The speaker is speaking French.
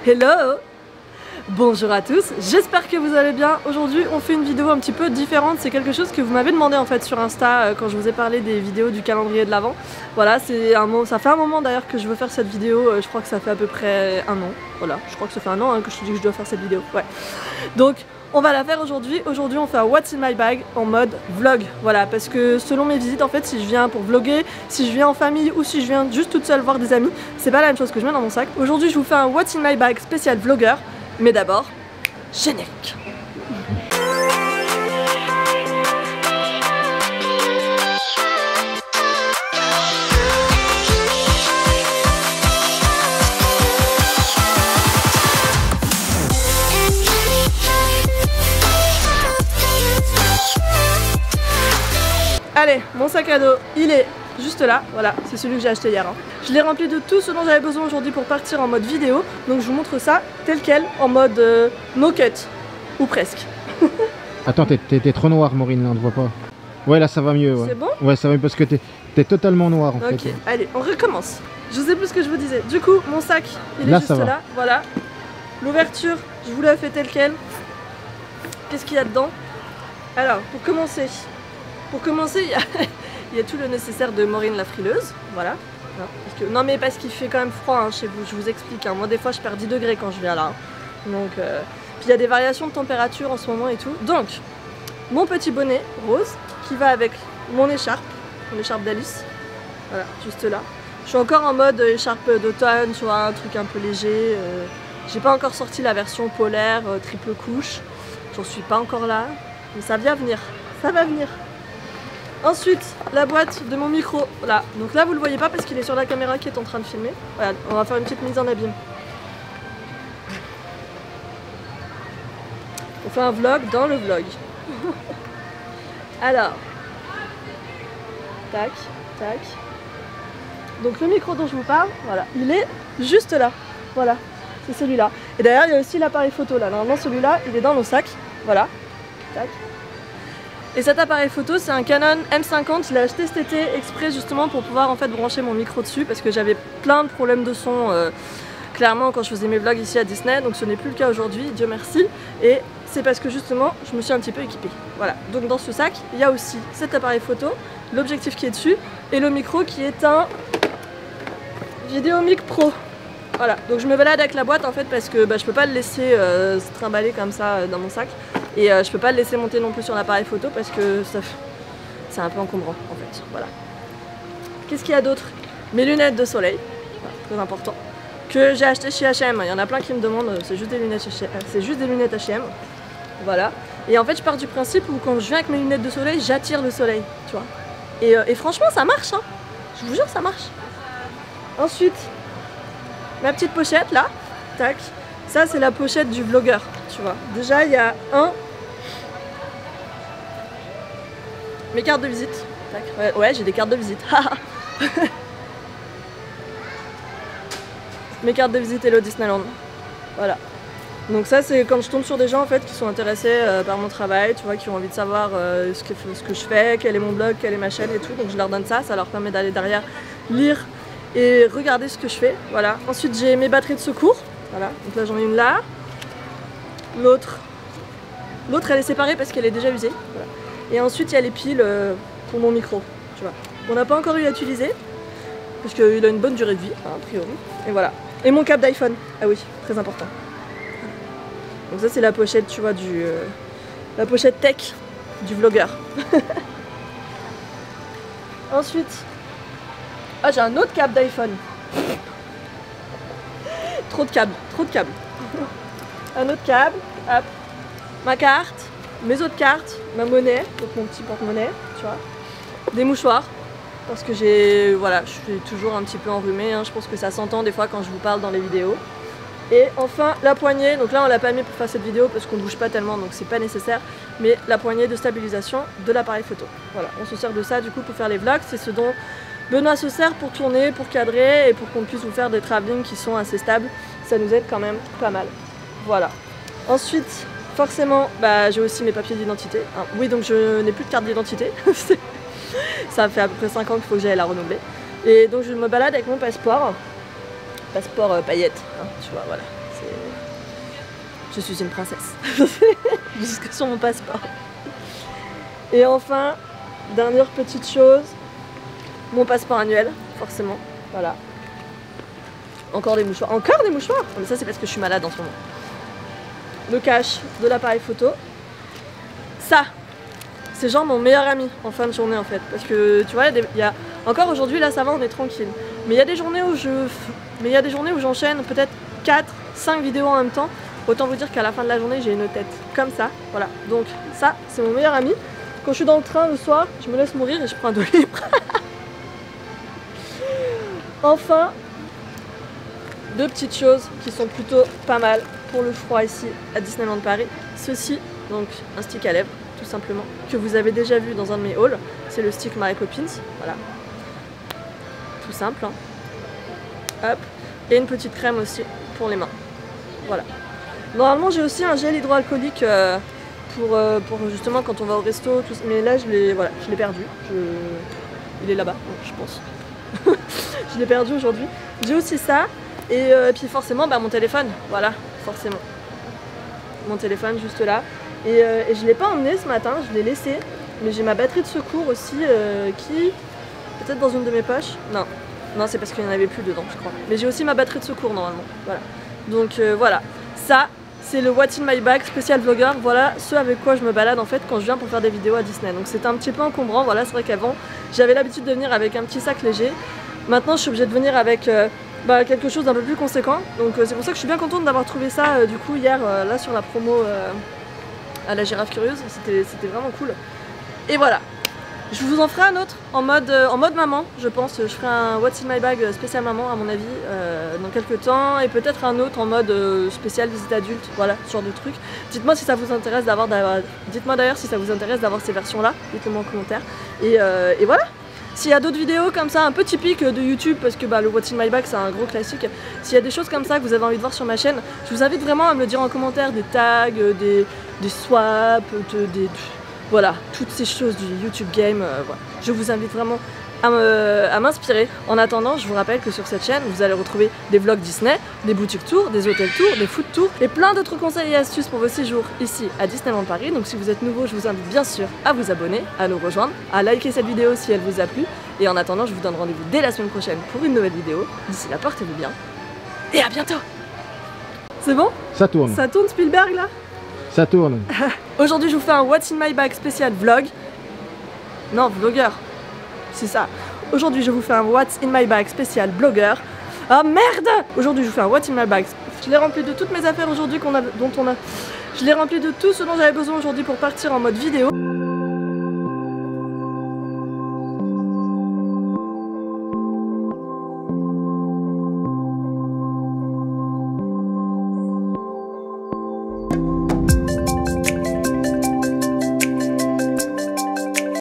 Hello! Bonjour à tous, j'espère que vous allez bien. Aujourd'hui on fait une vidéo un petit peu différente, c'est quelque chose que vous m'avez demandé en fait sur Insta quand je vous ai parlé des vidéos du calendrier de l'Avent. Voilà, ça fait un moment d'ailleurs que je veux faire cette vidéo, je crois que ça fait à peu près un an. Voilà, je crois que ça fait un an que je te dis que je dois faire cette vidéo, ouais. Donc on va la faire aujourd'hui. Aujourd'hui on fait un What's in my bag en mode vlog. Voilà, parce que selon mes visites en fait, si je viens pour vlogger, si je viens en famille ou si je viens juste toute seule voir des amis, c'est pas la même chose que je mets dans mon sac. Aujourd'hui je vous fais un What's in my bag spécial vlogueur. Mais d'abord, générique. Allez, mon sac à dos, il est juste là, voilà, c'est celui que j'ai acheté hier. Je l'ai rempli de tout ce dont j'avais besoin aujourd'hui pour partir en mode vidéo. Donc je vous montre ça tel quel, en mode no cut, ou presque. Attends, t'es trop noir, Maureen, là, on ne voit pas. Ouais, là ça va mieux. Ouais. C'est bon? Ouais, ça va mieux parce que t'es totalement noir en fait. Ok, allez, on recommence. Je sais plus ce que je vous disais. Du coup, mon sac, il est juste là, voilà. L'ouverture, je vous l'ai fait tel quel. Qu'est-ce qu'il y a dedans? Alors, pour commencer, il y a tout le nécessaire de Maureen la frileuse, voilà. Non mais parce qu'il fait quand même froid hein, chez vous, je vous explique. Hein. Moi des fois je perds 10 degrés quand je viens là. Hein. Donc, puis il y a des variations de température en ce moment et tout. Donc, mon petit bonnet rose qui va avec mon écharpe d'Alice. Voilà, juste là. Je suis encore en mode écharpe d'automne, tu vois, un truc un peu léger. J'ai pas encore sorti la version polaire, triple couche. J'en suis pas encore là, mais ça va venir, ça va venir. Ensuite, la boîte de mon micro, là. Donc là, vous le voyez pas parce qu'il est sur la caméra qui est en train de filmer. Voilà, on va faire une petite mise en abîme. On fait un vlog dans le vlog. Alors, tac, tac. Donc le micro dont je vous parle, voilà, il est juste là. Voilà, c'est celui-là. Et d'ailleurs, il y a aussi l'appareil photo là. Normalement, celui-là, il est dans nos sacs. Voilà, tac. Et cet appareil photo, c'est un Canon M50, je l'ai acheté cet été exprès justement pour pouvoir en fait brancher mon micro dessus parce que j'avais plein de problèmes de son clairement quand je faisais mes vlogs ici à Disney, donc ce n'est plus le cas aujourd'hui, Dieu merci. Et c'est parce que justement, je me suis un petit peu équipée. Voilà, donc dans ce sac, il y a aussi cet appareil photo, l'objectif qui est dessus et le micro qui est un Videomic Pro. Voilà, donc je me balade avec la boîte en fait parce que je peux pas le laisser se trimballer comme ça dans mon sac. Et je peux pas le laisser monter non plus sur l'appareil photo parce que c'est un peu encombrant en fait, voilà. Qu'est-ce qu'il y a d'autre? Mes lunettes de soleil, voilà, très important, que j'ai acheté chez H&M. Il y en a plein qui me demandent, c'est juste des lunettes H&M, voilà. Et en fait je pars du principe où quand je viens avec mes lunettes de soleil, j'attire le soleil, tu vois. Et franchement ça marche, hein. Je vous jure ça marche. Ensuite, ma petite pochette là, tac, ça c'est la pochette du vlogueur, tu vois. Déjà il y a mes cartes de visite. Tac. Ouais, j'ai des cartes de visite. Mes cartes de visite Hello Disneyland. Voilà. Donc ça c'est quand je tombe sur des gens en fait qui sont intéressés par mon travail, tu vois, qui ont envie de savoir ce que je fais, quel est mon blog, quelle est ma chaîne et tout. Donc je leur donne ça, ça leur permet d'aller derrière lire et regarder ce que je fais. Voilà. Ensuite j'ai mes batteries de secours. Voilà. Donc là j'en ai une là. L'autre elle est séparée parce qu'elle est déjà usée. Voilà. Et ensuite il y a les piles pour mon micro, tu vois. On n'a pas encore eu à utiliser parce qu'il a une bonne durée de vie, hein, a priori. Et voilà. Et mon câble d'iPhone. Ah oui, très important. Donc ça c'est la pochette, tu vois, la pochette tech du vlogueur. Ensuite, ah j'ai un autre câble d'iPhone. Trop de câbles, trop de câbles. Un autre câble, hop, ma carte, mes autres cartes, ma monnaie, donc mon petit porte-monnaie, tu vois, des mouchoirs, parce que voilà, je suis toujours un petit peu enrhumée, hein, je pense que ça s'entend des fois quand je vous parle dans les vidéos. Et enfin la poignée, donc là on l'a pas mis pour faire cette vidéo parce qu'on ne bouge pas tellement donc c'est pas nécessaire, mais la poignée de stabilisation de l'appareil photo. Voilà, on se sert de ça du coup pour faire les vlogs, c'est ce dont Benoît se sert pour tourner, pour cadrer et pour qu'on puisse vous faire des travelling qui sont assez stables, ça nous aide quand même pas mal. Voilà. Ensuite, forcément, j'ai aussi mes papiers d'identité. Hein. Oui, donc je n'ai plus de carte d'identité. Ça fait à peu près 5 ans qu'il faut que j'aille la renouveler. Et donc je me balade avec mon passeport. Passeport paillettes, hein, tu vois, voilà. Je suis une princesse. Jusque sur mon passeport. Et enfin, dernière petite chose, mon passeport annuel, forcément. Voilà. Encore des mouchoirs. Encore des mouchoirs! Mais ça, c'est parce que je suis malade en ce moment. Le cache de l'appareil photo. Ça, c'est genre mon meilleur ami en fin de journée en fait. Parce que tu vois, il y a... encore aujourd'hui, là ça va, on est tranquille. Mais il y a des journées où j'enchaîne peut-être 4, 5 vidéos en même temps. Autant vous dire qu'à la fin de la journée, j'ai une tête comme ça. Voilà. Donc ça, c'est mon meilleur ami. Quand je suis dans le train le soir, je me laisse mourir et je prends un Doliprane. Enfin, deux petites choses qui sont plutôt pas mal pour le froid ici à Disneyland Paris. Ceci, donc un stick à lèvres, tout simplement, que vous avez déjà vu dans un de mes hauls. C'est le stick Mary Poppins, voilà. Tout simple, hein. Hop. Et une petite crème aussi pour les mains. Voilà. Normalement, j'ai aussi un gel hydroalcoolique pour justement quand on va au resto, tout... mais là je l'ai perdu. Il est là-bas, je pense. Je l'ai perdu aujourd'hui. J'ai aussi ça. Et puis forcément mon téléphone, voilà, forcément. Mon téléphone juste là. Et je ne l'ai pas emmené ce matin, je l'ai laissé. Mais j'ai ma batterie de secours aussi qui... peut-être dans une de mes poches. Non, c'est parce qu'il n'y en avait plus dedans, je crois. Mais j'ai aussi ma batterie de secours normalement. Voilà. Donc voilà, ça c'est le What's in my bag spécial vlogueur. Voilà ce avec quoi je me balade en fait quand je viens pour faire des vidéos à Disney. Donc c'était un petit peu encombrant, voilà, c'est vrai qu'avant j'avais l'habitude de venir avec un petit sac léger. Maintenant je suis obligée de venir avec quelque chose d'un peu plus conséquent. Donc c'est pour ça que je suis bien contente d'avoir trouvé ça du coup hier là sur la promo à la Girafe Curieuse. C'était vraiment cool. Et voilà. Je vous en ferai un autre en mode maman, je pense. Je ferai un What's in my bag spécial maman à mon avis dans quelques temps. Et peut-être un autre en mode spécial visite adulte, voilà, ce genre de truc. Dites-moi si ça vous intéresse d'avoir... Dites-moi d'ailleurs si ça vous intéresse d'avoir ces versions-là. Dites-le-moi en commentaire. Et voilà. S'il y a d'autres vidéos comme ça, un peu typiques de YouTube, parce que le What's in my bag c'est un gros classique. S'il y a des choses comme ça que vous avez envie de voir sur ma chaîne, je vous invite vraiment à me le dire en commentaire, des tags, des swaps, voilà, toutes ces choses du YouTube game, voilà. Je vous invite vraiment à m'inspirer. En attendant, je vous rappelle que sur cette chaîne, vous allez retrouver des vlogs Disney, des boutiques tours, des hôtels tours, des food tours et plein d'autres conseils et astuces pour vos séjours ici à Disneyland Paris. Donc si vous êtes nouveau, je vous invite bien sûr à vous abonner, à nous rejoindre, à liker cette vidéo si elle vous a plu. Et en attendant, je vous donne rendez-vous dès la semaine prochaine pour une nouvelle vidéo. D'ici là, portez-vous bien et à bientôt. C'est bon? Ça tourne. Ça tourne Spielberg là? Ça tourne. Aujourd'hui, je vous fais un What's in my bag spécial vlog. Non, vlogueur. C'est ça. Aujourd'hui, je vous fais un What's in my bag spécial blogueur. Ah merde! Aujourd'hui, je vous fais un What's in my bag. Je l'ai rempli de toutes mes affaires aujourd'hui Je l'ai rempli de tout ce dont j'avais besoin aujourd'hui pour partir en mode vidéo.